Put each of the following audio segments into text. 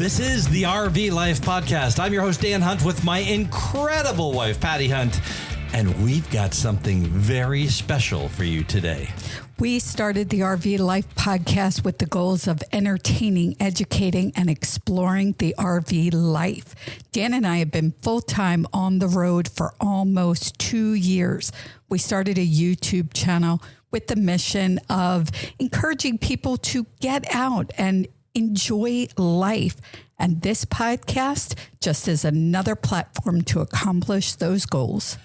This is the RV Life Podcast. I'm your host, Dan Hunt, with my incredible wife, Patty Hunt, and we've got something very special for you today. We started the RV Life Podcast with the goals of entertaining, educating, and exploring the RV life. Dan and I have been full-time on the road for almost 2 years. We started a YouTube channel with the mission of encouraging people to get out and enjoy life. And this podcast just is another platform to accomplish those goals.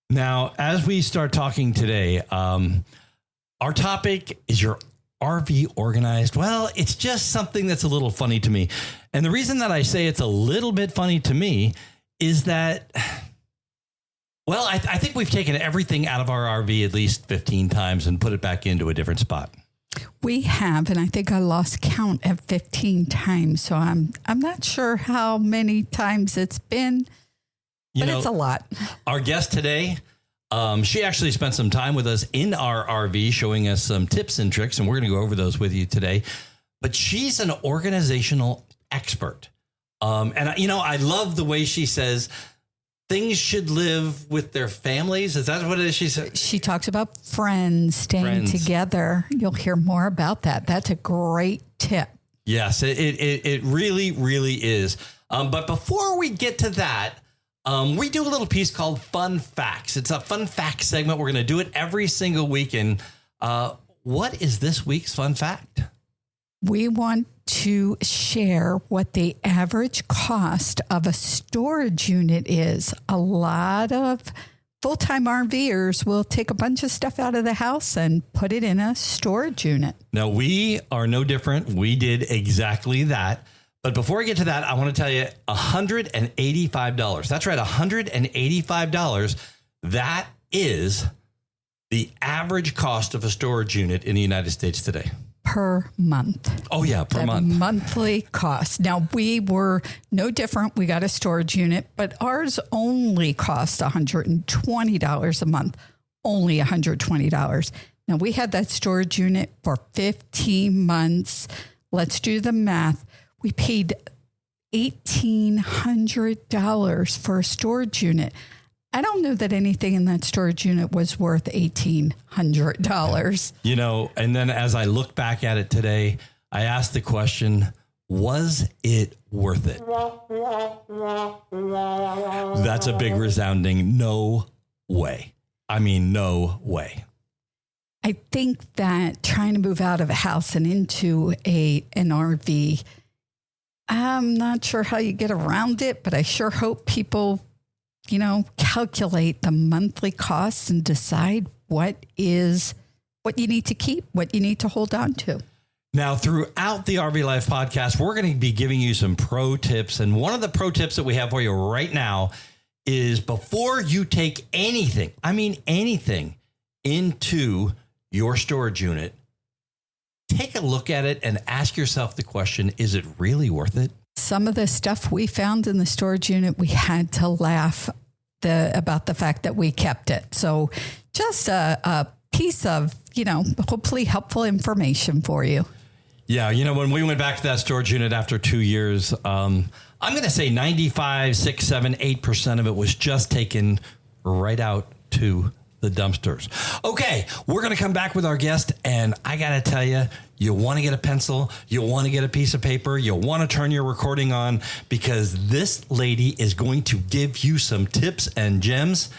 Now, as we start talking today, our topic is your RV organized? Well, it's just something that's a little funny to me. And the reason that I say it's a little bit funny to me is that, well, I think we've taken everything out of our RV at least 15 times and put it back into a different spot. We have, and I think I lost count at 15 times. So I'm not sure how many times it's been, but it's a lot. Our guest today, she actually spent some time with us in our RV, showing us some tips and tricks, and we're going to go over those with you today. But she's an organizational expert. I love the way she says things should live with their families. Is that what it is? She said she talks about staying together. You'll hear more about that. That's a great tip. Yes, it really, really is. But before we get to that, we do a little piece called Fun Facts. It's a fun fact segment. We're going to do it every single week. And what is this week's fun fact? We want to share what the average cost of a storage unit is. A lot of full-time RVers will take a bunch of stuff out of the house and put it in a storage unit. Now, we are no different. We did exactly that. But before I get to that, I want to tell you $185. That's right, $185. That is the average cost of a storage unit in the United States today. Per month. Oh, yeah, per month. Monthly cost. Now, we were no different. We got a storage unit, but ours only cost $120 a month. Only $120. Now, we had that storage unit for 15 months. Let's do the math. We paid $1,800 for a storage unit. I don't know that anything in that storage unit was worth $1,800. And then as I look back at it today, I asked the question, was it worth it? That's a big resounding no way. I mean, no way. I think that trying to move out of a house and into an RV, I'm not sure how you get around it, but I sure hope people calculate the monthly costs and decide what you need to keep, what you need to hold on to. Now, throughout the RV Life Podcast, we're going to be giving you some pro tips. And one of the pro tips that we have for you right now is before you take anything into your storage unit, take a look at it and ask yourself the question, is it really worth it? Some of the stuff we found in the storage unit, we had to laugh about the fact that we kept it. So just a piece of, hopefully helpful information for you. Yeah. When we went back to that storage unit after 2 years, I'm going to say 95, 6, 7, 8% of it was just taken right out to the dumpsters. Okay, we're going to come back with our guest, and I got to tell you, you want to get a pencil, you want to get a piece of paper, you want to turn your recording on, because this lady is going to give you some tips and gems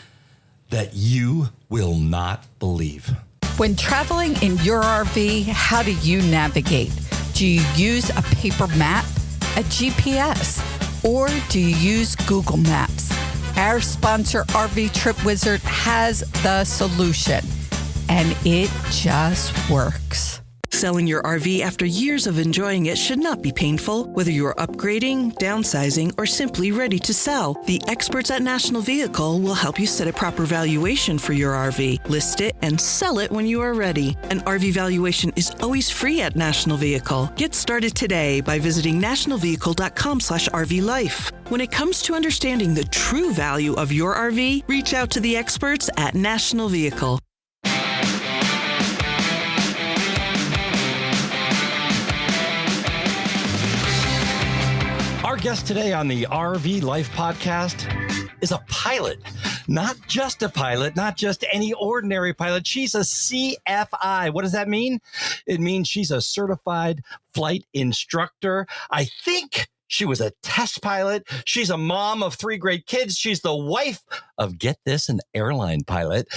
that you will not believe. When traveling in your RV, how do you navigate? Do you use a paper map, a GPS, or do you use Google Maps? Our sponsor, RV Trip Wizard, has the solution, and it just works. Selling your RV after years of enjoying it should not be painful. Whether you're upgrading, downsizing, or simply ready to sell, the experts at National Vehicle will help you set a proper valuation for your RV, list it, and sell it when you are ready. An RV valuation is always free at National Vehicle. Get started today by visiting nationalvehicle.com/RVlife. When it comes to understanding the true value of your RV, reach out to the experts at National Vehicle. guest today on the RV Life podcast is a pilot. Not just a pilot, not just any ordinary pilot. She's a CFI. What does that mean? It means she's a certified flight instructor. I think she was a test pilot. She's a mom of 3 great kids. She's the wife of, get this, an airline pilot,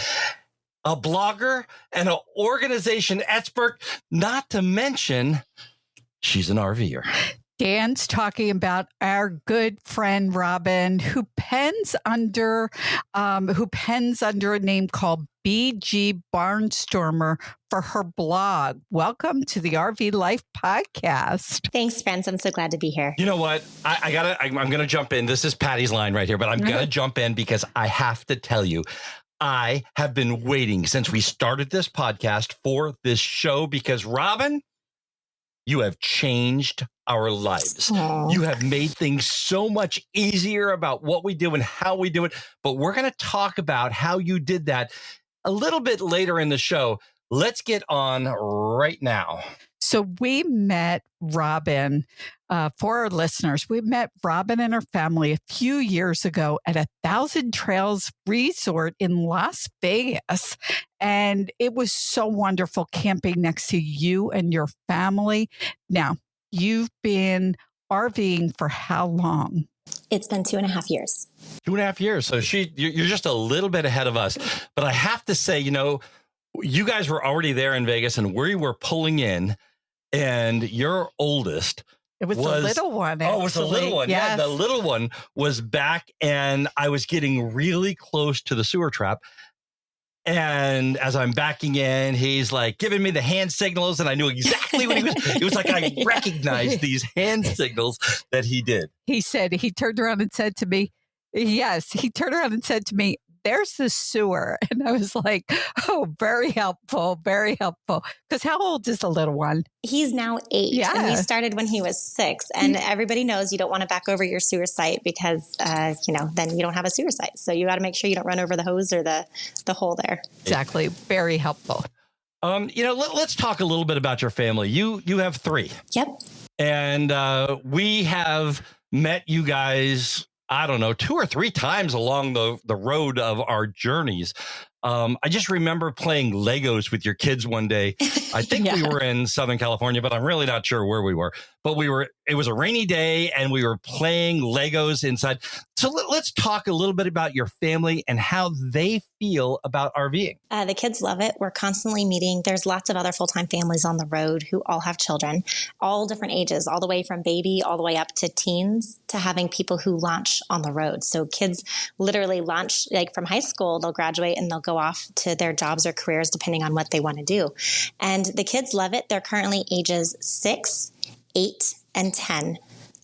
a blogger, and an organization expert, not to mention she's an RVer. Dan's talking about our good friend Robin, who pens under a name called BG Barnstormer for her blog. Welcome to the RV Life podcast. Thanks, friends. I'm so glad to be here. You know what? I'm going to jump in. This is Patty's line right here, but I'm going to jump in because I have to tell you, I have been waiting since we started this podcast for this show because, Robin, you have changed our lives. Aww. You have made things so much easier about what we do and how we do it. But we're going to talk about how you did that a little bit later in the show. Let's get on right now. So we met Robin, for our listeners, we met Robin and her family a few years ago at a Thousand Trails resort in Las Vegas. And it was so wonderful camping next to you and your family. Now, you've been RVing for how long? It's been 2.5 years. 2.5 years. So you're just a little bit ahead of us. But I have to say, you guys were already there in Vegas and we were pulling in, and your oldest was the little one. Oh, it was the little one. Yes. Yeah, the little one was back, and I was getting really close to the sewer trap. And as I'm backing in, he's like giving me the hand signals, and I knew exactly what he was. It was like I recognized these hand signals that he did. He turned around and said to me, there's the sewer. And I was like, oh, very helpful, very helpful. Because how old is the little one? He's now 8. Yeah. And we started when he was 6. And everybody knows you don't want to back over your sewer site because, then you don't have a sewer site. So you got to make sure you don't run over the hose or the hole there. Exactly. Very helpful. Let's talk a little bit about your family. You have 3. Yep. And we have met you guys, I don't know, 2 or 3 times along the road of our journeys. I just remember playing Legos with your kids one day. I think we were in Southern California, but I'm really not sure where we were. But it was a rainy day and we were playing Legos inside. So let's talk a little bit about your family and how they feel about RVing. The kids love it. We're constantly meeting. There's lots of other full-time families on the road who all have children, all different ages, all the way from baby, all the way up to teens, to having people who launch on the road. So kids literally launch like from high school, they'll graduate and they'll go off to their jobs or careers, depending on what they want to do. And the kids love it. They're currently ages 6, 8, and 10.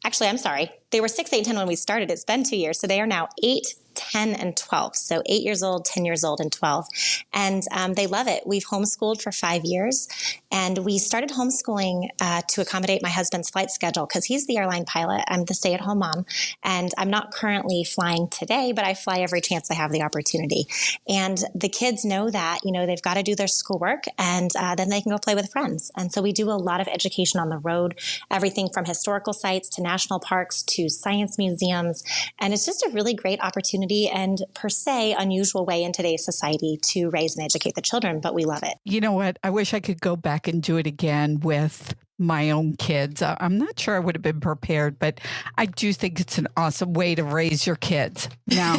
Actually, I'm sorry. They were 6, 8, and 10 when we started. It's been 2 years. So they are now 8, 10, and 12. So 8 years old, 10 years old, and 12. And they love it. We've homeschooled for 5 years. And we started homeschooling to accommodate my husband's flight schedule because he's the airline pilot. I'm the stay-at-home mom. And I'm not currently flying today, but I fly every chance I have the opportunity. And the kids know that, they've got to do their schoolwork and then they can go play with friends. And so we do a lot of education on the road, everything from historical sites to national parks to science museums. And it's just a really great opportunity and per se unusual way in today's society to raise and educate the children, but we love it. You know what? I wish I could go back and do it again with my own kids. I'm not sure I would have been prepared, but I do think it's an awesome way to raise your kids. Now,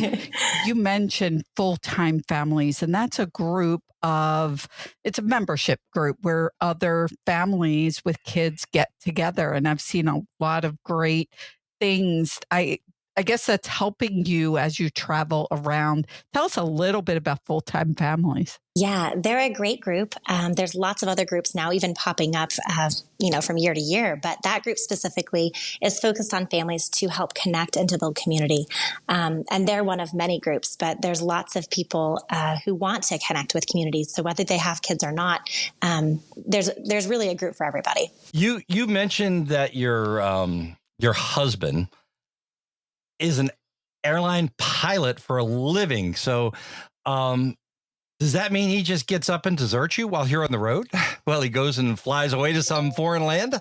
you mentioned full-time families, and that's a it's a membership group where other families with kids get together. And I've seen a lot of great things. I guess that's helping you as you travel around. Tell us a little bit about full-time families. Yeah, they're a great group. There's lots of other groups now even popping up, from year to year. But that group specifically is focused on families to help connect and to build community. And they're one of many groups, but there's lots of people who want to connect with communities. So whether they have kids or not, there's really a group for everybody. You mentioned that your husband is an airline pilot for a living. So, does that mean he just gets up and deserts you while you're on the road? While he goes and flies away to some foreign land?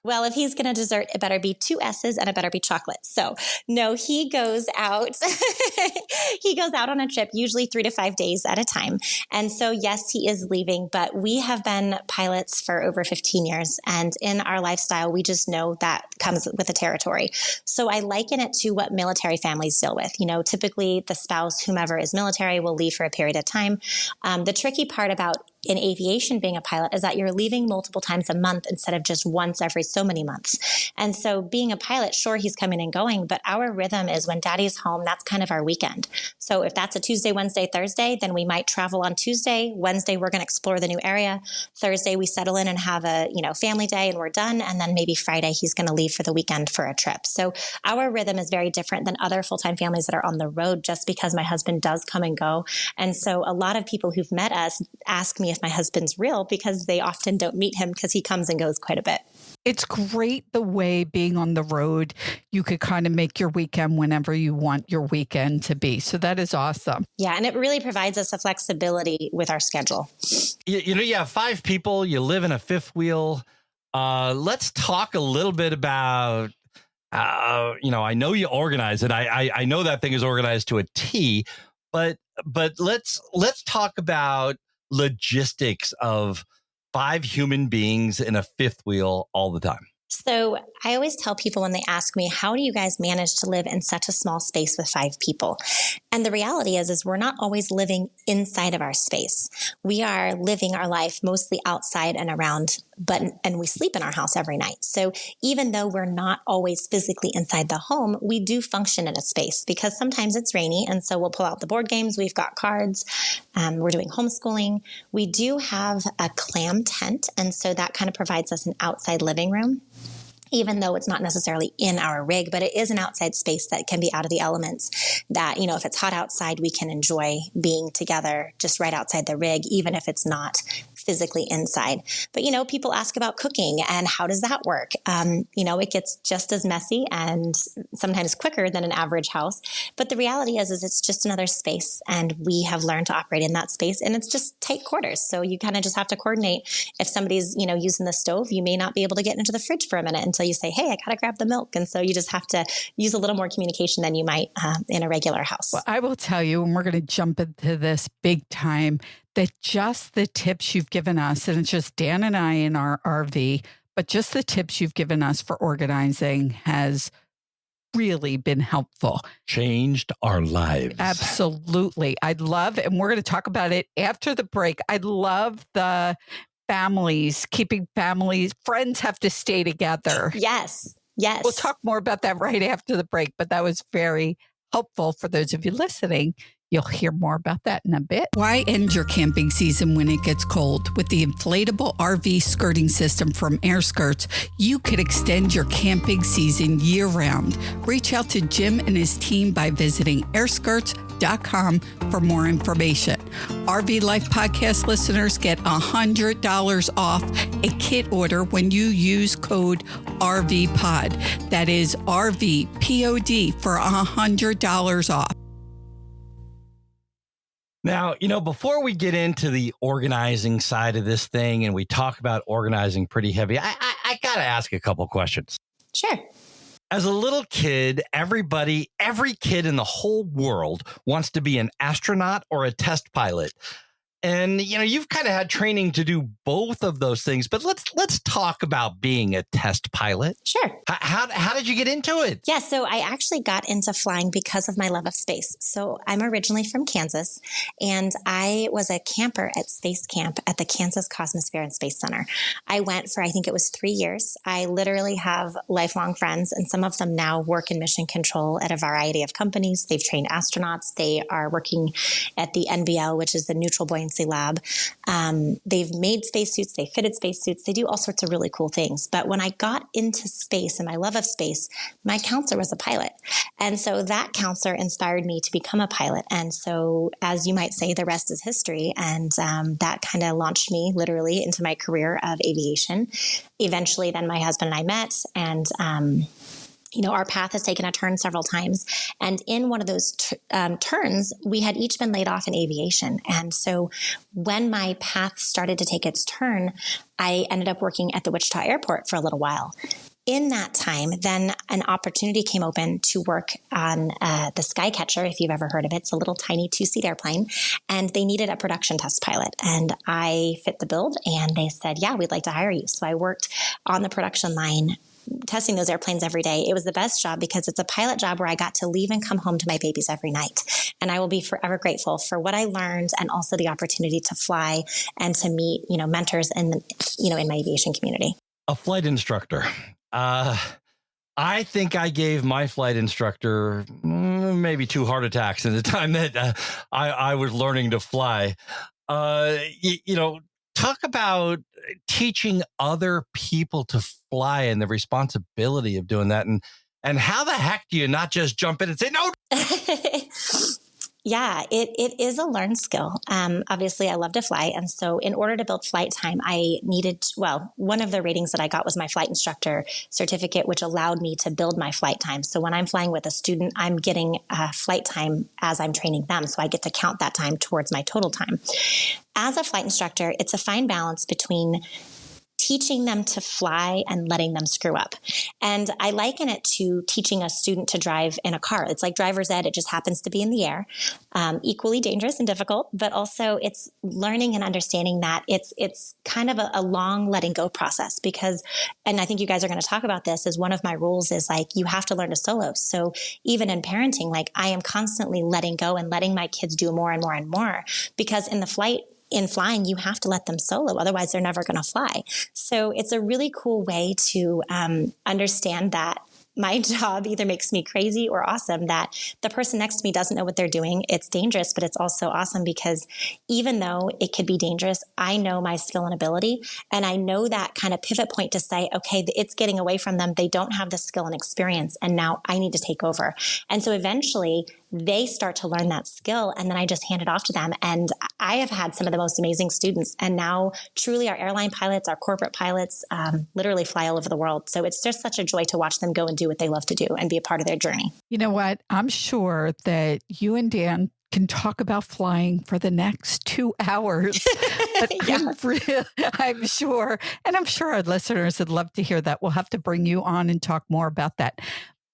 Well, if he's going to dessert, it better be 2 S's and it better be chocolate. So no, he goes out, he goes out on a trip, usually 3 to 5 days at a time. And so, yes, he is leaving, but we have been pilots for over 15 years. And in our lifestyle, we just know that comes with the territory. So I liken it to what military families deal with. You know, typically the spouse, whomever is military, will leave for a period of time. The tricky part about in aviation being a pilot is that you're leaving multiple times a month instead of just once every so many months. And so being a pilot, sure, he's coming and going, but our rhythm is when daddy's home, that's kind of our weekend. So if that's a Tuesday, Wednesday, Thursday, then we might travel on Tuesday. Wednesday, we're going to explore the new area. Thursday, we settle in and have a, family day and we're done. And then maybe Friday, he's going to leave for the weekend for a trip. So our rhythm is very different than other full-time families that are on the road just because my husband does come and go. And so a lot of people who've met us ask me if my husband's real because they often don't meet him because he comes and goes quite a bit. It's great the way being on the road, you could kind of make your weekend whenever you want your weekend to be. So that is awesome. Yeah. And it really provides us a flexibility with our schedule. You have 5 people, you live in a fifth wheel. Let's talk a little bit about, I know you organize it. I know that thing is organized to a T, but let's talk about logistics of 5 human beings in a fifth wheel all the time. So I always tell people when they ask me, how do you guys manage to live in such a small space with 5 people? And the reality is we're not always living inside of our space. We are living our life mostly outside and around, and we sleep in our house every night. So even though we're not always physically inside the home, we do function in a space because sometimes it's rainy. And so we'll pull out the board games. We've got cards. We're doing homeschooling. We do have a clam tent. And so that kind of provides us an outside living room, even though it's not necessarily in our rig, but it is an outside space that can be out of the elements that, if it's hot outside, we can enjoy being together just right outside the rig, even if it's not physically inside. But, people ask about cooking and how does that work? It gets just as messy and sometimes quicker than an average house. But the reality is it's just another space and we have learned to operate in that space and it's just tight quarters. So you kind of just have to coordinate. If somebody's, using the stove, you may not be able to get into the fridge for a minute until you say, hey, I got to grab the milk. And so you just have to use a little more communication than you might in a regular house. Well, I will tell you, and we're going to jump into this big time, that just the tips you've given us, and it's just Dan and I in our RV, but just the tips you've given us for organizing has really been helpful. Changed our lives. Absolutely. I'd love, and we're going to talk about it after the break. I'd love the keeping families, friends have to stay together. Yes. We'll talk more about that right after the break, but that was very helpful for those of you listening. You'll hear more about that in a bit. Why end your camping season when it gets cold? With the inflatable RV skirting system from Air Skirts, you could extend your camping season year-round. Reach out to Jim and his team by visiting airskirts.com for more information. RV Life Podcast listeners get $100 off a kit order when you use code RVPOD. That is RVPOD for $100 off. Now, before we get into the organizing side of this thing and we talk about organizing pretty heavy, I got to ask a couple questions. Sure. As a little kid, every kid in the whole world wants to be an astronaut or a test pilot. And, you've kind of had training to do both of those things, but let's talk about being a test pilot. Sure. How did you get into it? Yeah, so I actually got into flying because of my love of space. So I'm originally from Kansas, and I was a camper at Space Camp at the Kansas Cosmosphere and Space Center. I went for, I think it was 3 years. I literally have lifelong friends, and some of them now work in mission control at a variety of companies. They've trained astronauts. They are working at the NBL, which is the Neutral Buoyancy Lab. They've made spacesuits. They fitted spacesuits. They do all sorts of really cool things. But when I got into space and my love of space, my counselor was a pilot. And so that counselor inspired me to become a pilot. And so, as you might say, the rest is history. And that kind of launched me literally into my career of aviation. Eventually, then my husband and I met, and our path has taken a turn several times. And in one of those turns, we had each been laid off in aviation. And so when my path started to take its turn, I ended up working at the Wichita airport for a little while. In that time, then an opportunity came open to work on the Skycatcher, if you've ever heard of it. It's a little tiny 2-seat airplane, and they needed a production test pilot. And I fit the bill, and they said, yeah, we'd like to hire you. So I worked on the production line, testing those airplanes every day. It was the best job because it's a pilot job where I got to leave and come home to my babies every night. And I will be forever grateful for what I learned, and also the opportunity to fly and to meet, mentors in my aviation community. A flight instructor. I think I gave my flight instructor maybe 2 heart attacks in the time that I was learning to fly. Talk about teaching other people to fly and the responsibility of doing that. And how the heck do you not just jump in and say, no? Yeah, it is a learned skill. Obviously, I love to fly. And so in order to build flight time, I needed, one of the ratings that I got was my flight instructor certificate, which allowed me to build my flight time. So when I'm flying with a student, I'm getting flight time as I'm training them. So I get to count that time towards my total time. As a flight instructor, it's a fine balance between teaching them to fly and letting them screw up. And I liken it to teaching a student to drive in a car. It's like driver's ed. It just happens to be in the air. Equally dangerous and difficult, but also it's learning and understanding that it's kind of a long letting go process because, and I think you guys are going to talk about this, is one of my rules is like, you have to learn to solo. So even in parenting, like I am constantly letting go and letting my kids do more and more and more, because in flying, you have to let them solo. Otherwise, they're never going to fly. So it's a really cool way to understand that my job either makes me crazy or awesome, that the person next to me doesn't know what they're doing. It's dangerous, but it's also awesome because even though it could be dangerous, I know my skill and ability. And I know that kind of pivot point to say, okay, it's getting away from them. They don't have the skill and experience. And now I need to take over. And so eventually they start to learn that skill, and then I just hand it off to them. And I have had some of the most amazing students. And now truly our airline pilots, our corporate pilots, literally fly all over the world. So it's just such a joy to watch them go and do what they love to do and be a part of their journey. You know what? I'm sure that you and Dan can talk about flying for the next 2 hours. But Yeah. I'm sure, and I'm sure our listeners would love to hear that. We'll have to bring you on and talk more about that.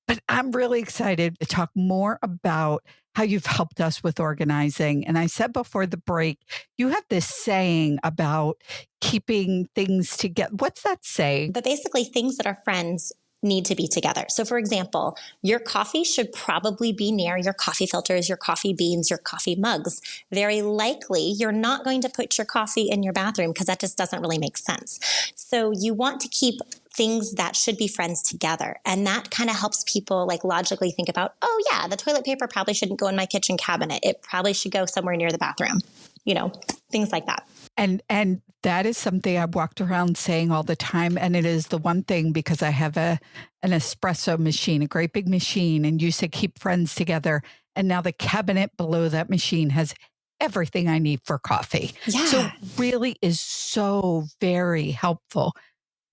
But I'm really excited to talk more about how you've helped us with organizing. And I said before the break, you have this saying about keeping things together. What's that saying? But basically, things that are friends need to be together. So for example, your coffee should probably be near your coffee filters, your coffee beans, your coffee mugs. Very likely, you're not going to put your coffee in your bathroom because that just doesn't really make sense. So you want to keep things that should be friends together. And that kind of helps people like logically think about, oh yeah, the toilet paper probably shouldn't go in my kitchen cabinet. It probably should go somewhere near the bathroom, things like that. And that is something I've walked around saying all the time. And it is the one thing, because I have an espresso machine, a great big machine, and you said keep friends together. And now the cabinet below that machine has everything I need for coffee. Yeah. So it really is so very helpful.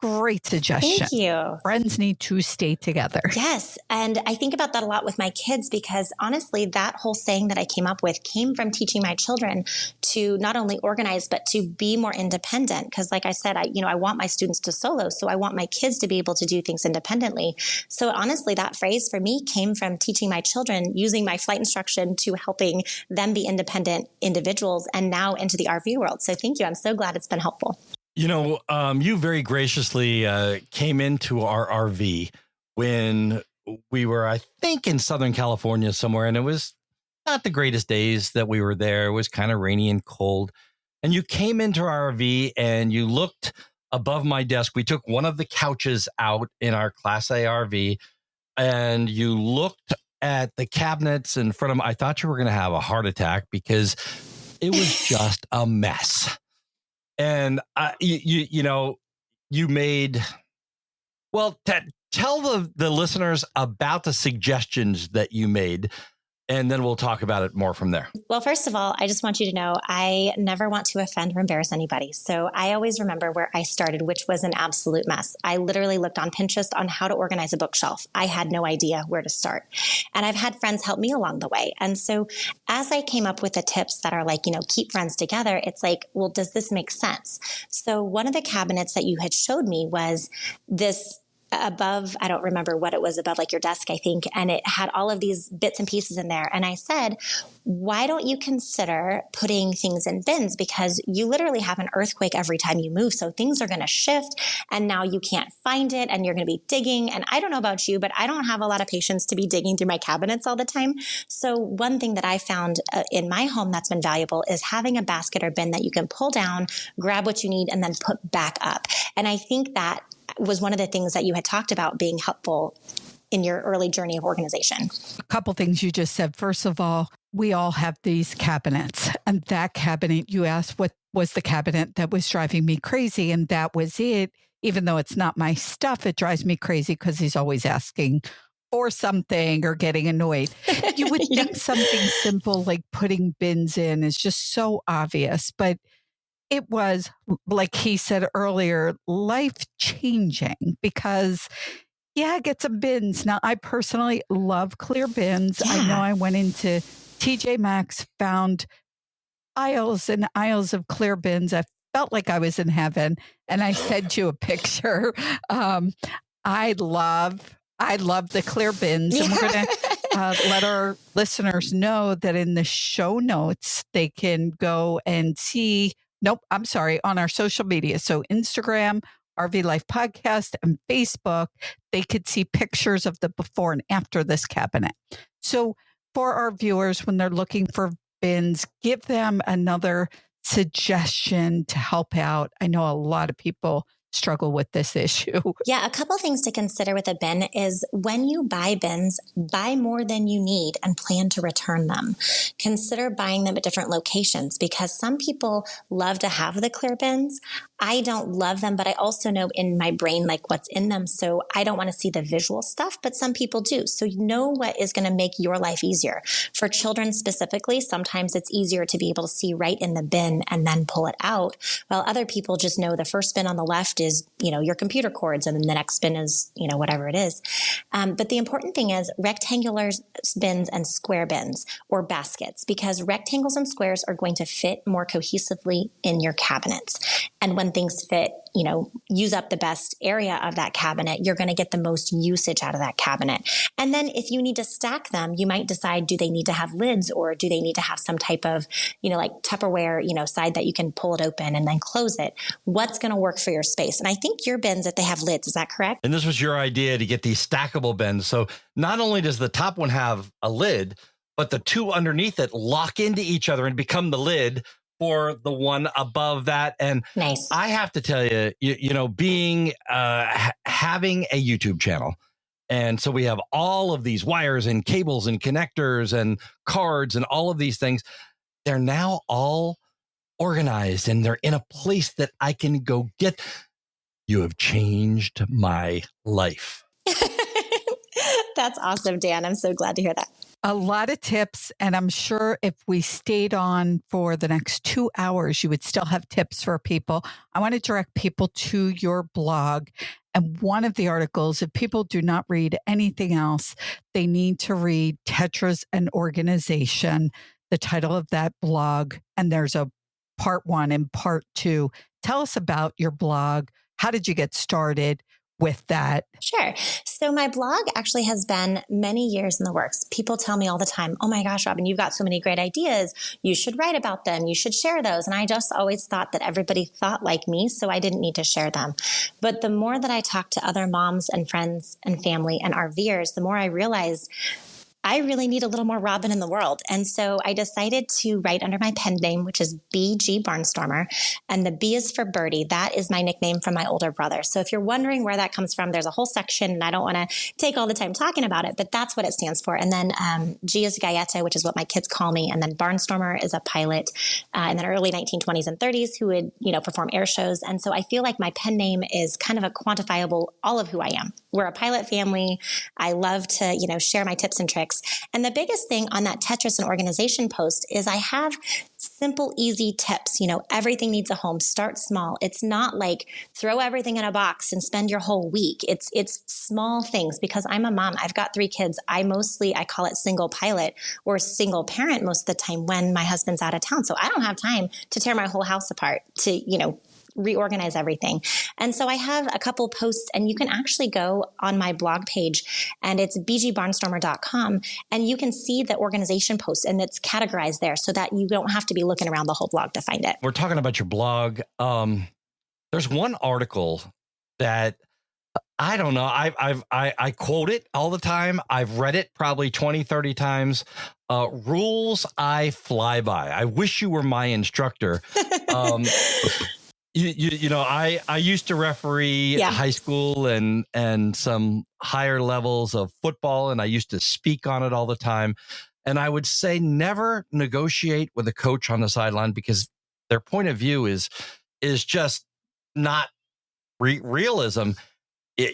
Great suggestion. Thank you. Friends need to stay together. Yes. And I think about that a lot with my kids because honestly, that whole saying that I came up with came from teaching my children to not only organize, but to be more independent. Because like I said, I want my students to solo. So I want my kids to be able to do things independently. So honestly, that phrase for me came from teaching my children, using my flight instruction to helping them be independent individuals and now into the RV world. So thank you. I'm so glad it's been helpful. You very graciously came into our RV when we were, I think, in Southern California somewhere, and it was not the greatest days that we were there. It was kind of rainy and cold. And you came into our RV and you looked above my desk. We took one of the couches out in our Class A RV, and you looked at the cabinets in front of me. I thought you were going to have a heart attack because it was just a mess. And you made, tell the listeners about the suggestions that you made and then we'll talk about it more from there. Well, first of all, I just want you to know I never want to offend or embarrass anybody. So I always remember where I started, which was an absolute mess. I literally looked on Pinterest on how to organize a bookshelf. I had no idea where to start. And I've had friends help me along the way. And so as I came up with the tips that are like, keep friends together, it's like, well, does this make sense? So one of the cabinets that you had showed me was this above, I don't remember what it was, above like your desk, I think. And it had all of these bits and pieces in there. And I said, why don't you consider putting things in bins? Because you literally have an earthquake every time you move. So things are going to shift and now you can't find it and you're going to be digging. And I don't know about you, but I don't have a lot of patience to be digging through my cabinets all the time. So one thing that I found in my home that's been valuable is having a basket or bin that you can pull down, grab what you need, and then put back up. And I think that was one of the things that you had talked about being helpful in your early journey of organization. A couple things you just said. First of all, we all have these cabinets, and that cabinet, you asked what was the cabinet that was driving me crazy, and that was it. Even though it's not my stuff, it drives me crazy because he's always asking for something or getting annoyed. You would think something simple like putting bins in is just so obvious, but it was, like he said earlier, life-changing because, get some bins. Now, I personally love clear bins. Yeah. I know I went into TJ Maxx, found aisles and aisles of clear bins. I felt like I was in heaven, and I sent you a picture. I love the clear bins, and we're going to let our listeners know that in the show notes, they can go and see. Nope, I'm sorry, on our social media. So Instagram, RV Life Podcast, and Facebook, they could see pictures of the before and after this cabinet. So for our viewers, when they're looking for bins, give them another suggestion to help out. I know a lot of people struggle with this issue. Yeah, a couple things to consider with a bin is when you buy bins, buy more than you need and plan to return them. Consider buying them at different locations because some people love to have the clear bins. I don't love them, but I also know in my brain like what's in them. So I don't want to see the visual stuff, but some people do. So you know what is going to make your life easier. For children specifically, sometimes it's easier to be able to see right in the bin and then pull it out, while other people just know the first bin on the left is, your computer cords, and then the next bin is, whatever it is. But the important thing is rectangular bins and square bins or baskets, because rectangles and squares are going to fit more cohesively in your cabinets. And when things fit, use up the best area of that cabinet, you're going to get the most usage out of that cabinet. And then if you need to stack them, you might decide, do they need to have lids or do they need to have some type of, like Tupperware, side that you can pull it open and then close it? What's going to work for your space? And I think your bins, that they have lids, is that correct? And this was your idea to get these stackable bins. So not only does the top one have a lid, but the two underneath it lock into each other and become the lid for the one above that. And nice. I have to tell you, being having a YouTube channel. And so we have all of these wires and cables and connectors and cards and all of these things. They're now all organized and they're in a place that I can go get. You have changed my life. That's awesome, Dan. I'm so glad to hear that. A lot of tips, and I'm sure if we stayed on for the next 2 hours, you would still have tips for people. I want to direct people to your blog. And one of the articles, if people do not read anything else, they need to read Tetras and Organization, the title of that blog. And there's a part 1 and part 2. Tell us about your blog. How did you get started with that? Sure. So my blog actually has been many years in the works. People tell me all the time, oh my gosh, Robin, you've got so many great ideas. You should write about them. You should share those. And I just always thought that everybody thought like me, so I didn't need to share them. But the more that I talked to other moms and friends and family and RVers, the more I realized I really need a little more Robin in the world. And so I decided to write under my pen name, which is BG Barnstormer. And the B is for Birdie. That is my nickname from my older brother. So if you're wondering where that comes from, there's a whole section, and I don't want to take all the time talking about it, but that's what it stands for. And then G is Galletta, which is what my kids call me. And then Barnstormer is a pilot in the early 1920s and 30s who would, perform air shows. And so I feel like my pen name is kind of a quantifiable all of who I am. we're a pilot family. I love to, share my tips and tricks. And the biggest thing on that Tetris and organization post is I have simple, easy tips. Everything needs a home. Start small. It's not like throw everything in a box and spend your whole week. It's small things, because I'm a mom. I've got 3 kids. I call it single pilot or single parent most of the time when my husband's out of town. So I don't have time to tear my whole house apart to, reorganize everything. And so I have a couple posts, and you can actually go on my blog page, and it's bgbarnstormer.com, and you can see the organization posts, and it's categorized there so that you don't have to be looking around the whole blog to find it. We're talking about your blog. There's one article that I don't know. I quote it all the time. I've read it probably 20, 30 times. Rules I fly by. I wish you were my instructor. I used to referee high school and some higher levels of football, and I used to speak on it all the time. And I would say never negotiate with a coach on the sideline, because their point of view is just not realism.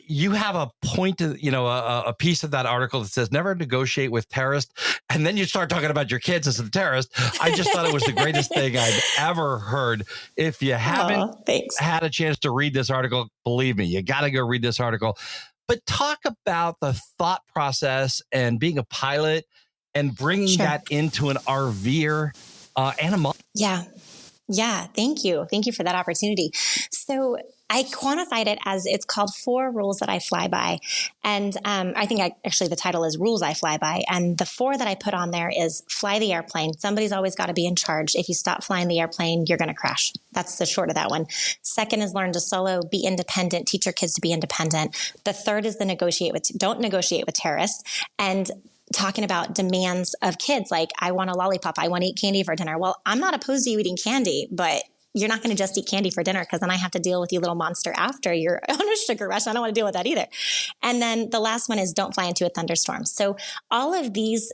You have a point of, a piece of that article that says never negotiate with terrorists. And then you start talking about your kids as a terrorist. I just thought it was the greatest thing I've ever heard. If you haven't had a chance to read this article, believe me, you got to go read this article. But talk about the thought process and being a pilot and bringing that into an RVer and a mom. Yeah. Thank you. Thank you for that opportunity. So I quantified it as, it's called 4 rules that I fly by. And I think actually the title is Rules I Fly By. And the 4 that I put on there is fly the airplane. Somebody's always got to be in charge. If you stop flying the airplane, you're going to crash. That's the short of that one. Second is learn to solo, be independent, teach your kids to be independent. The third is don't negotiate with terrorists. And talking about demands of kids, like I want a lollipop, I want to eat candy for dinner. Well, I'm not opposed to you eating candy, but you're not going to just eat candy for dinner, because then I have to deal with you, little monster, after you're on a sugar rush. I don't want to deal with that either. And then the last one is don't fly into a thunderstorm. So all of these,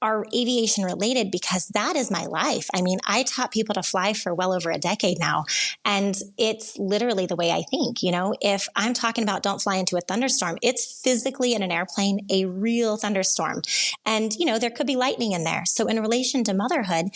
are aviation related, because that is my life. I mean, I taught people to fly for well over a decade now, and it's literally the way I think. If I'm talking about don't fly into a thunderstorm, it's physically in an airplane, a real thunderstorm. And, there could be lightning in there. So in relation to motherhood,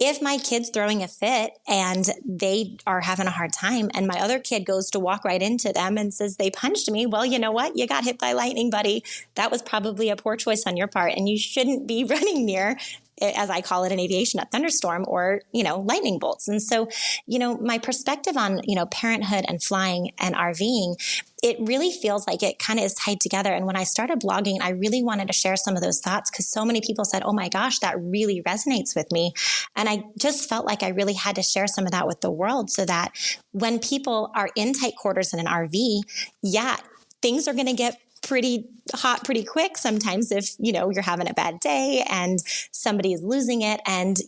if my kid's throwing a fit and they are having a hard time, and my other kid goes to walk right into them and says they punched me, well, you know what? You got hit by lightning, buddy. That was probably a poor choice on your part, and you shouldn't be running near, as I call it in aviation, a thunderstorm or, lightning bolts. And so, my perspective on, parenthood and flying and RVing, it really feels like it kind of is tied together. And when I started blogging, I really wanted to share some of those thoughts, because so many people said, oh my gosh, that really resonates with me. And I just felt like I really had to share some of that with the world, so that when people are in tight quarters in an RV, things are going to get pretty hot pretty quick sometimes if, you're having a bad day and somebody is losing it, and,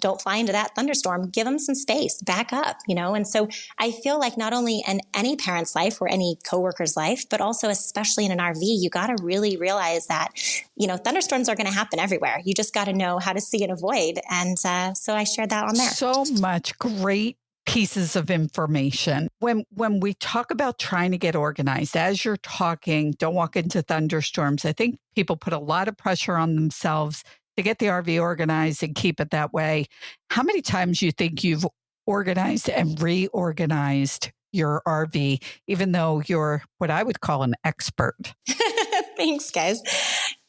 don't fly into that thunderstorm. Give them some space, back up, And so I feel like not only in any parent's life or any coworker's life, but also especially in an RV, you got to really realize that, thunderstorms are going to happen everywhere. You just got to know how to see and avoid. And so I shared that on there. So much great pieces of information. When we talk about trying to get organized, as you're talking, don't walk into thunderstorms, I think people put a lot of pressure on themselves to get the RV organized and keep it that way. How many times you think you've organized and reorganized your RV, even though you're what I would call an expert? Thanks, guys.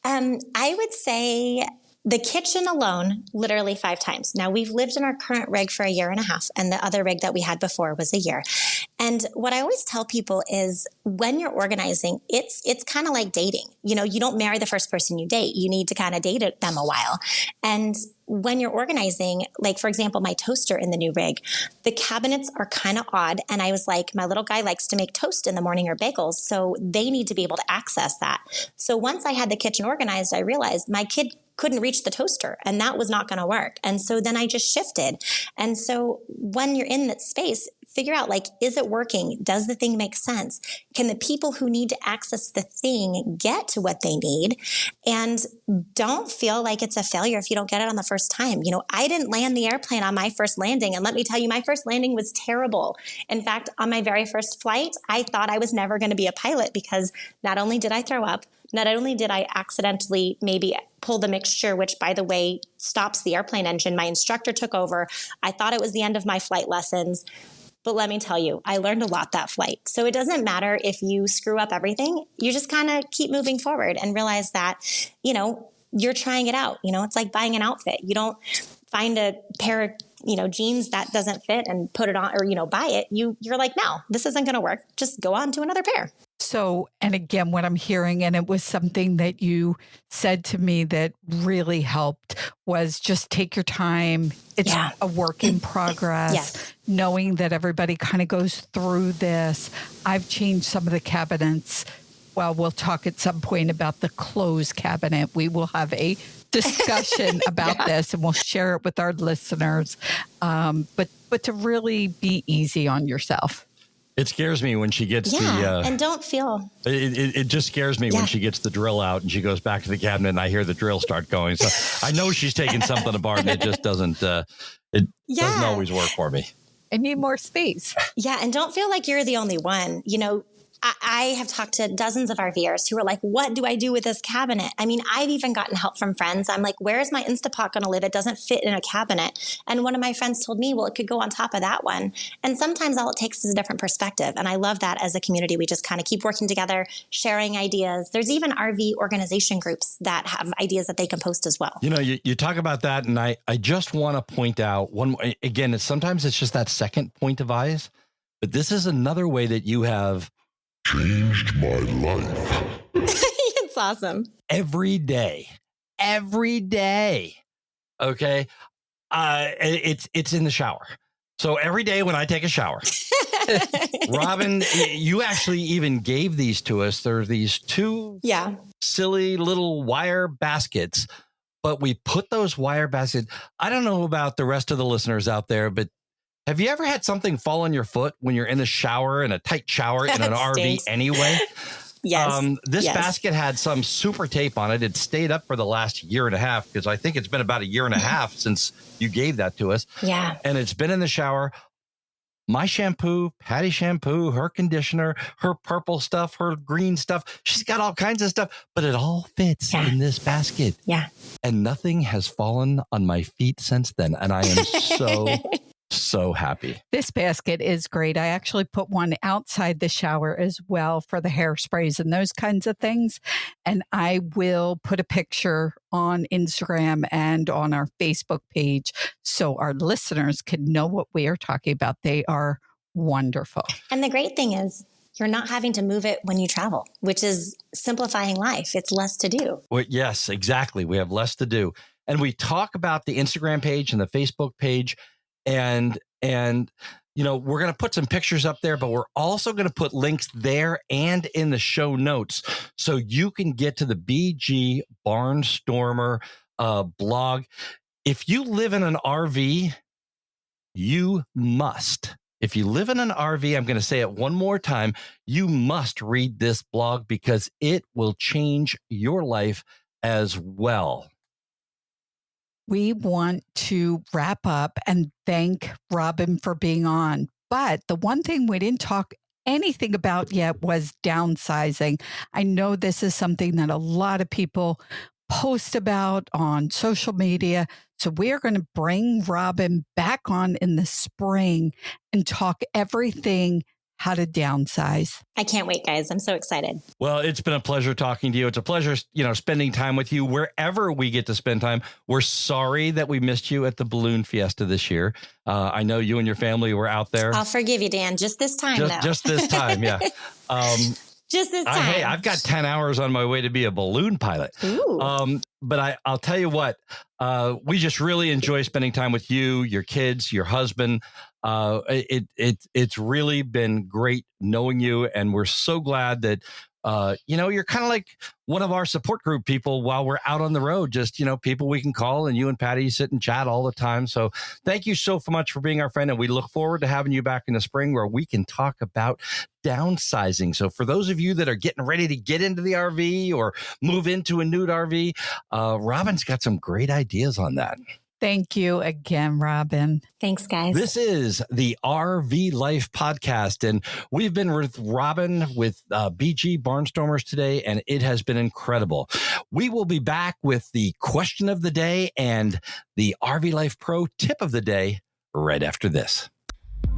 I would say the kitchen alone, literally 5 times. Now, we've lived in our current rig for 1.5 years, and the other rig that we had before was 1 year. And what I always tell people is when you're organizing, it's kind of like dating. You don't marry the first person you date. You need to kind of date them a while. And when you're organizing, like, for example, my toaster in the new rig, the cabinets are kind of odd. And I was like, my little guy likes to make toast in the morning or bagels, so they need to be able to access that. So once I had the kitchen organized, I realized my kid couldn't reach the toaster, and that was not going to work. And so then I just shifted. And so when you're in that space, figure out, like, is it working? Does the thing make sense? Can the people who need to access the thing get to what they need? And don't feel like it's a failure if you don't get it on the first time. You know, I didn't land the airplane on my first landing. And let me tell you, my first landing was terrible. In fact, on my very first flight, I thought I was never going to be a pilot, because not only did I throw up, not only did I accidentally maybe pull the mixture, which, by the way, stops the airplane engine. My instructor took over. I thought it was the end of my flight lessons. But let me tell you, I learned a lot that flight. So it doesn't matter if you screw up everything. You just kind of keep moving forward and realize that, you know, you're trying it out. You know, it's like buying an outfit. You don't find a pair of, you know, jeans that doesn't fit and put it on, or, you know, buy it. You're like, no, this isn't going to work. Just go on to another pair. So, and again, what I'm hearing, and it was something that you said to me that really helped, was just take your time. It's a work in progress. Yes. Knowing that everybody kind of goes through this. I've changed some of the cabinets. Well, we'll talk at some point about the clothes cabinet. We will have a discussion about this, and we'll share it with our listeners. But to really be easy on yourself. It scares me when she gets and don't feel. It just scares me when she gets the drill out and she goes back to the cabinet and I hear the drill start going. So I know she's taking something apart, and it just doesn't. It doesn't always work for me. I need more space. Yeah, and don't feel like you're the only one. You know, I have talked to dozens of RVers who are like, what do I do with this cabinet? I mean, I've even gotten help from friends. I'm like, where is my Instapot going to live? It doesn't fit in a cabinet. And one of my friends told me, well, it could go on top of that one. And sometimes all it takes is a different perspective. And I love that as a community. We just kind of keep working together, sharing ideas. There's even RV organization groups that have ideas that they can post as well. You know, you talk about that, and I just want to point out one, again, sometimes it's just that second point of eyes, but this is another way that you have changed my life. It's awesome. Every day. Okay. It's in the shower. So every day when I take a shower, Robin, you actually even gave these to us. There are these two silly little wire baskets, but we put those wire baskets. I don't know about the rest of the listeners out there, but have you ever had something fall on your foot when you're in the shower, in a tight shower in an RV anyway? Yes. This basket had some super tape on it. It stayed up for the last year and a half, because I think it's been about a year and a half since you gave that to us. Yeah. And it's been in the shower. My shampoo, Patty shampoo, her conditioner, her purple stuff, her green stuff. She's got all kinds of stuff, but it all fits in this basket. Yeah. And nothing has fallen on my feet since then. And I am so happy. This basket is great. I actually put one outside the shower as well for the hairsprays and those kinds of things. And I will put a picture on Instagram and on our Facebook page so our listeners can know what we are talking about. They are wonderful. And the great thing is, you're not having to move it when you travel, which is simplifying life. It's less to do. Well, yes, exactly. We have less to do. And we talk about the Instagram page and the Facebook page. And you know, we're going to put some pictures up there, but we're also going to put links there and in the show notes so you can get to the BG Barnstormer blog. If you live in an RV, you must. If you live in an RV, I'm going to say it one more time, you must read this blog because it will change your life as well. We want to wrap up and thank Robin for being on. But the one thing we didn't talk anything about yet was downsizing. I know this is something that a lot of people post about on social media. So we are going to bring Robin back on in the spring and talk everything how to downsize. I can't wait, guys. I'm so excited. Well, it's been a pleasure talking to you. It's a pleasure, spending time with you wherever we get to spend time. We're sorry that we missed you at the balloon fiesta this year. I know you and your family were out there. I'll forgive you, Dan. Just this time, though. Just this time, yeah. Just this time. Hey, I've got 10 hours on my way to be a balloon pilot. Ooh. But I'll tell you what, we just really enjoy spending time with you, your kids, your husband. It's really been great knowing you. And we're so glad that you're kind of like one of our support group people while we're out on the road, just, people we can call, and you and Patty sit and chat all the time. So thank you so much for being our friend. And we look forward to having you back in the spring where we can talk about downsizing. So for those of you that are getting ready to get into the RV or move into a new RV, Robin's got some great ideas on that. Thank you again, Robin. Thanks, guys. This is the RV Life Podcast, and we've been with Robin with BG Barnstormers today, and it has been incredible. We will be back with the question of the day and the RV Life Pro tip of the day right after this.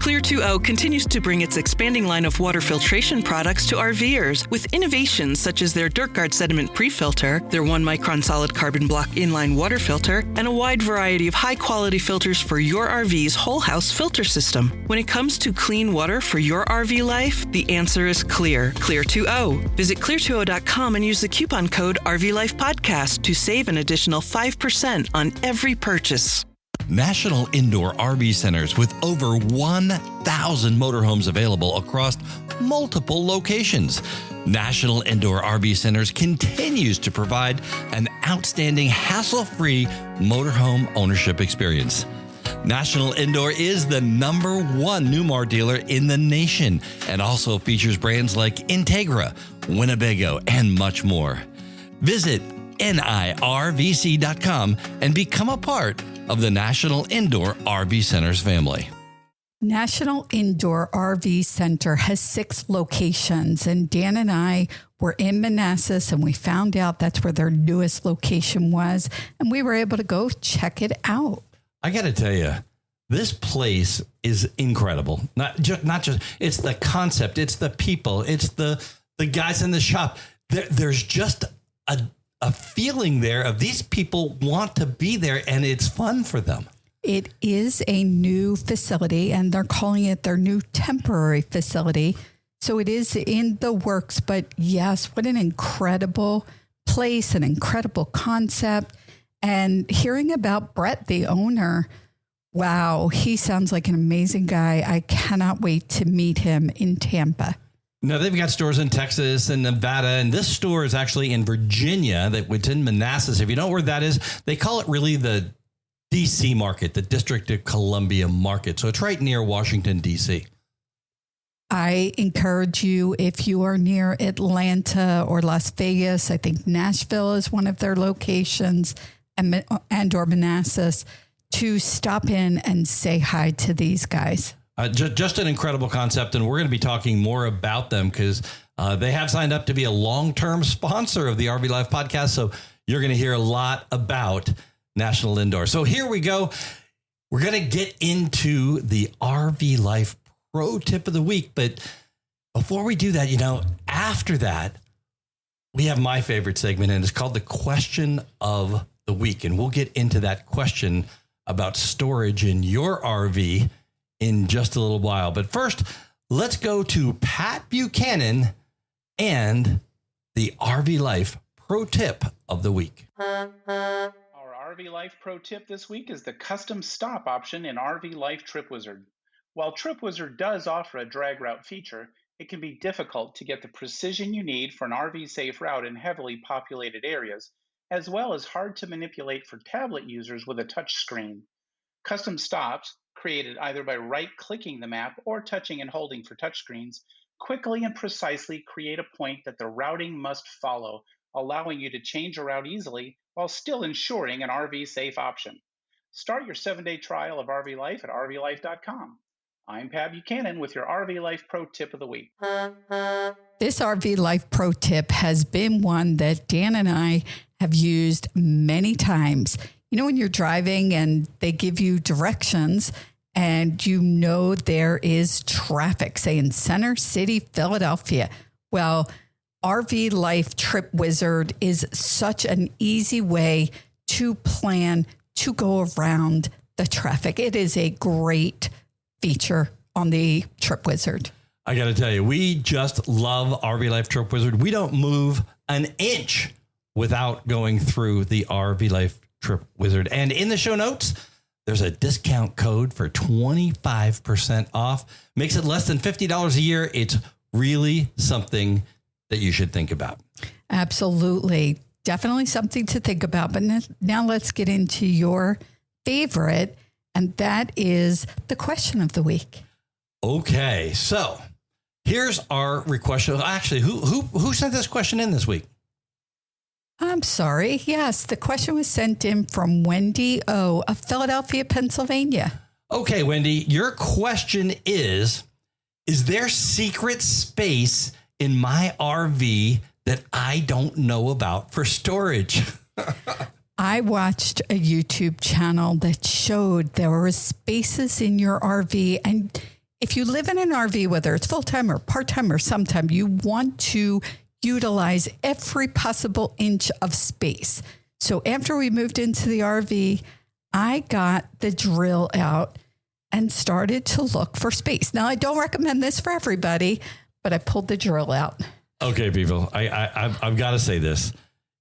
Clear 2O continues to bring its expanding line of water filtration products to RVers with innovations such as their DirtGuard sediment pre-filter, their 1-micron solid carbon block inline water filter, and a wide variety of high-quality filters for your RV's whole house filter system. When it comes to clean water for your RV life, the answer is clear. Clear 2O. Visit clear20.com and use the coupon code RVLifePodcast to save an additional 5% on every purchase. National Indoor RV Centers with over 1,000 motorhomes available across multiple locations. National Indoor RV Centers continues to provide an outstanding hassle-free motorhome ownership experience. National Indoor is the #1 Newmar dealer in the nation and also features brands like Integra, Winnebago, and much more. Visit NIRVC.com and become a part of the National Indoor RV Centers family. National Indoor RV Center has 6 locations, and Dan and I were in Manassas, and we found out that's where their newest location was, and we were able to go check it out. I got to tell you, this place is incredible. Not just it's the concept, it's the people, it's the guys in the shop. There's just a feeling there of these people want to be there, and it's fun for them. It is a new facility, and they're calling it their new temporary facility. So it is in the works, but yes, what an incredible place, an incredible concept. And hearing about Brett, the owner, wow, he sounds like an amazing guy. I cannot wait to meet him in Tampa. No, they've got stores in Texas and Nevada, and this store is actually in Virginia. It's in Manassas. If you know where that is, they call it really the D.C. market, the District of Columbia market. So it's right near Washington, D.C. I encourage you, if you are near Atlanta or Las Vegas, I think Nashville is one of their locations, and or Manassas, to stop in and say hi to these guys. Just an incredible concept, and we're going to be talking more about them because they have signed up to be a long-term sponsor of the RV Life Podcast, so you're going to hear a lot about National Indoor. So here we go. We're going to get into the RV Life Pro Tip of the Week, but before we do that, after that, we have my favorite segment, and it's called the Question of the Week, and we'll get into that question about storage in your RV in just a little while. But first, let's go to Pat Buchanan and the RV Life Pro Tip of the Week. Our RV Life Pro Tip this week is the custom stop option in RV Life TripWizard. While TripWizard does offer a drag route feature, it can be difficult to get the precision you need for an RV safe route in heavily populated areas, as well as hard to manipulate for tablet users with a touch screen. Custom stops, created either by right-clicking the map or touching and holding for touchscreens, quickly and precisely create a point that the routing must follow, allowing you to change a route easily while still ensuring an RV safe option. Start your 7-day trial of RV Life at RVLife.com. I'm Pat Buchanan with your RV Life Pro Tip of the Week. This RV Life Pro Tip has been one that Dan and I have used many times. When you're driving and they give you directions and there is traffic, say in Center City, Philadelphia. Well, RV Life TripWizard is such an easy way to plan to go around the traffic. It is a great feature on the TripWizard. I got to tell you, we just love RV Life TripWizard. We don't move an inch without going through the RV Life TripWizard. And in the show notes, there's a discount code for 25% off. Makes it less than $50 a year. It's really something that you should think about. Absolutely. Definitely something to think about. But now let's get into your favorite, and that is the question of the week. Okay, so here's our request. Actually, who sent this question in this week? I'm sorry. Yes, the question was sent in from Wendy O. of Philadelphia, Pennsylvania. Okay, Wendy, your question is there secret space in my RV that I don't know about for storage? I watched a YouTube channel that showed there were spaces in your RV. And if you live in an RV, whether it's full-time or part-time or sometime, you want to utilize every possible inch of space. So after we moved into the RV, I got the drill out and started to look for space. Now, I don't recommend this for everybody, but I pulled the drill out. Okay, people, I've got to say this.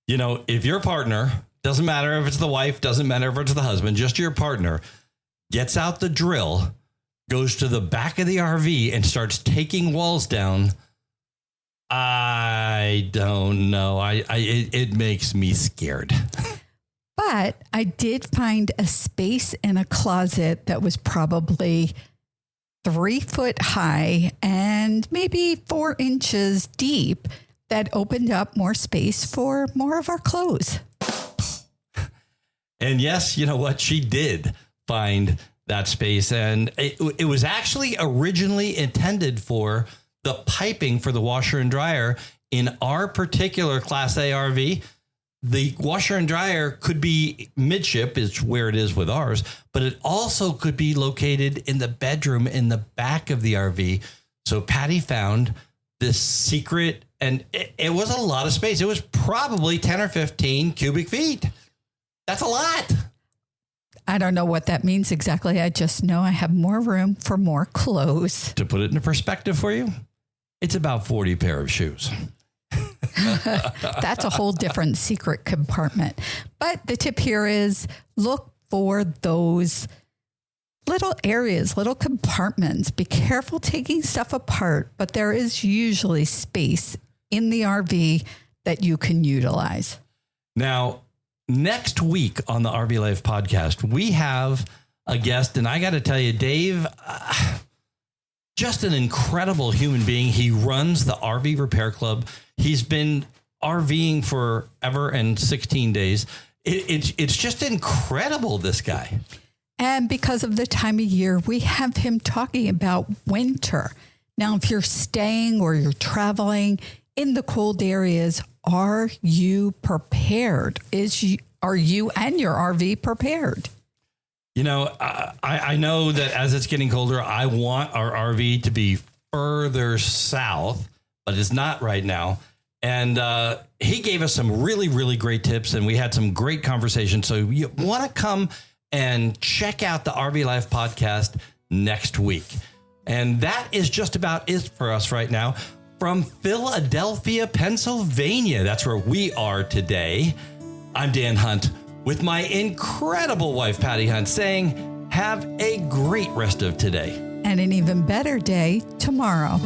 You know, if your partner, doesn't matter if it's the wife, doesn't matter if it's the husband, just your partner, gets out the drill, goes to the back of the RV and starts taking walls down, I don't know. It makes me scared. But I did find a space in a closet that was probably 3 foot high and maybe 4 inches deep that opened up more space for more of our clothes. And yes, you know what? She did find that space. And it was actually originally intended for the piping for the washer and dryer. In our particular Class A RV, the washer and dryer could be midship, is where it is with ours, but it also could be located in the bedroom in the back of the RV. So Patty found this secret, and it was a lot of space. It was probably 10 or 15 cubic feet. That's a lot. I don't know what that means exactly. I just know I have more room for more clothes. To put it into perspective for you, it's about 40 pair of shoes. That's a whole different secret compartment. But the tip here is look for those little areas, little compartments. Be careful taking stuff apart, but there is usually space in the RV that you can utilize. Now, next week on the RV Life podcast, we have a guest, and I got to tell you, Dave, just an incredible human being. He runs the RV Repair Club. He's been RVing forever and 16 days. It's just incredible, this guy. And because of the time of year, we have him talking about winter. Now, if you're staying or you're traveling in the cold areas, are you prepared? Are you and your RV prepared? You know, I know that as it's getting colder, I want our RV to be further south, but it's not right now. And he gave us some really, really great tips, and we had some great conversations. So you want to come and check out the RV Life podcast next week. And that is just about it for us right now from Philadelphia, Pennsylvania. That's where we are today. I'm Dan Hunt with my incredible wife, Patty Hunt, saying have a great rest of today. And an even better day tomorrow.